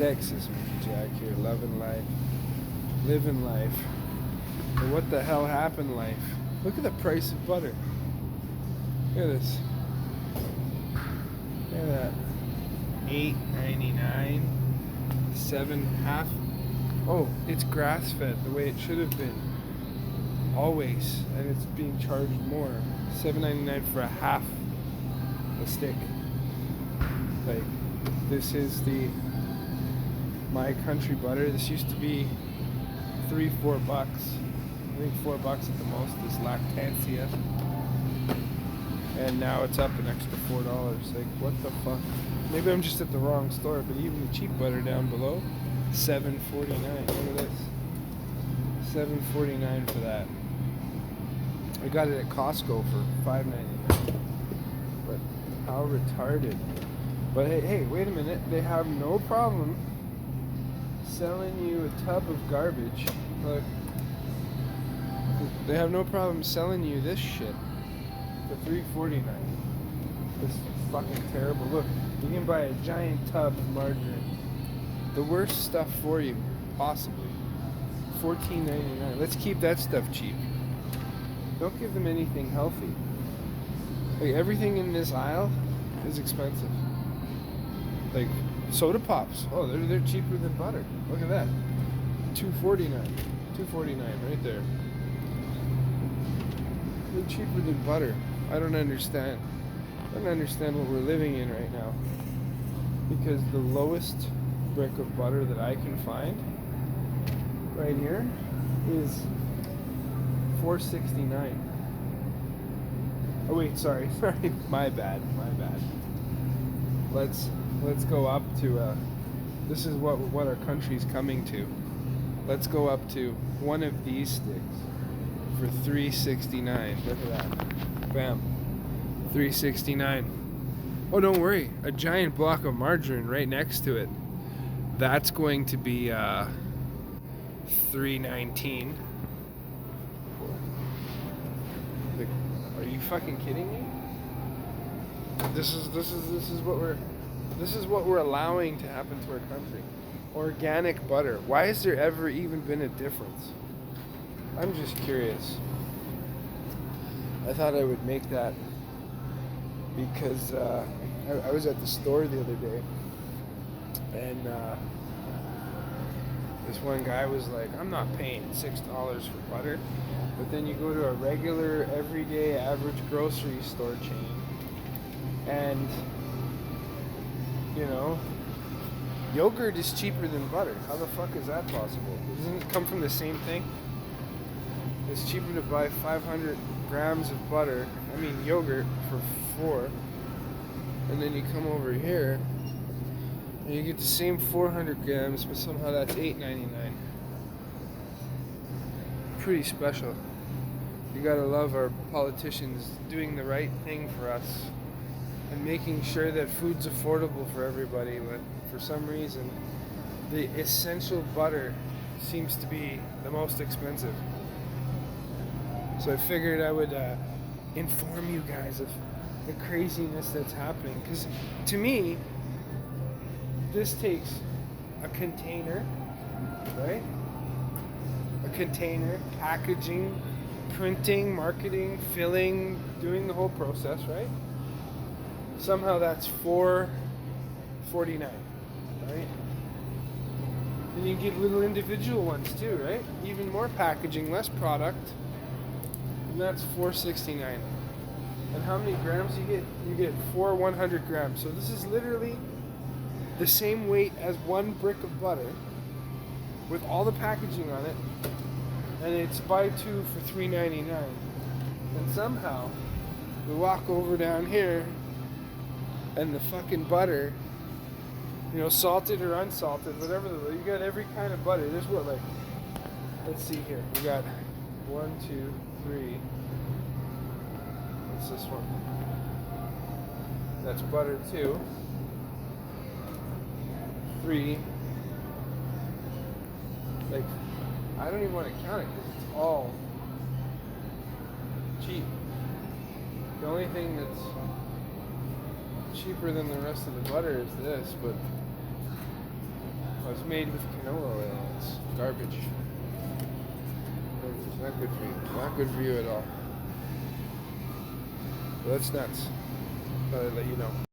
Texas, Mickey Jack here, loving life, living life. But what the hell happened, life? Look at the price of butter. Look at this. Look at that. $8.99. 7.5. Oh, it's grass-fed the way it should have been. Always, and it's being charged more. $7.99 for a half a stick. Like, this is the My Country butter. This used to be $3-4. I think $4 at the most is Lactancia, and now it's up an extra $4. Like, what the fuck? Maybe I'm just at the wrong store, but even the cheap butter down below, $7.49. Look at this, $7.49 for that. I got it at Costco for $5.99. But how retarded! But hey, wait a minute. They have no problem selling you a tub of garbage. Look, they have no problem selling you this shit for $3.49. This is fucking terrible. Look, you can buy a giant tub of margarine. The worst stuff for you, possibly. $14.99. Let's keep that stuff cheap. Don't give them anything healthy. Like, everything in this aisle is expensive. Like, soda pops. Oh, they're cheaper than butter. Look at that. $2.49. $2.49 right there. They're cheaper than butter. I don't understand. I don't understand what we're living in right now. Because the lowest brick of butter that I can find right here is $4.69. Oh wait, sorry, my bad. Let's go up to this is what our country's coming to. Let's go up to one of these sticks for $3.69. Look at that. Bam. $3.69. Oh, don't worry. A giant block of margarine right next to it. That's going to be $3.19. Are you fucking kidding me? This is what we're allowing to happen to our country. Organic butter. Why has there ever even been a difference? I'm just curious. I thought I would make that because I was at the store the other day, and this one guy was like, I'm not paying $6 for butter. But then you go to a regular, everyday, average grocery store chain, and, you know, yogurt is cheaper than butter. How the fuck is that possible? Doesn't it come from the same thing? It's cheaper to buy 500 grams of butter, yogurt, for $4, and then you come over here, and you get the same 400 grams, but somehow that's $8.99. Pretty special. You gotta love our politicians doing the right thing for us and making sure that food's affordable for everybody, but for some reason the essential butter seems to be the most expensive. So I figured I would inform you guys of the craziness that's happening, because to me this takes a container, right? A container, packaging, printing, marketing, filling, doing the whole process, right? Somehow that's $4.49, right? Then you get little individual ones too, right? Even more packaging, less product, and that's $4.69. And how many grams you get? You get 100 grams. So this is literally the same weight as one brick of butter with all the packaging on it, and it's buy two for $3.99. And somehow we walk over down here, and the fucking butter, salted or unsalted, whatever, you got every kind of butter. There's what, let's see here. We got 1, 2, 3. What's this one? That's butter 2. 3. I don't even want to count it because it's all cheap. The only thing that's cheaper than the rest of the butter is this, but It's made with canola oil. It's garbage. It's not good for you. Not good for you at all. Well, that's nuts. Thought I'd let you know.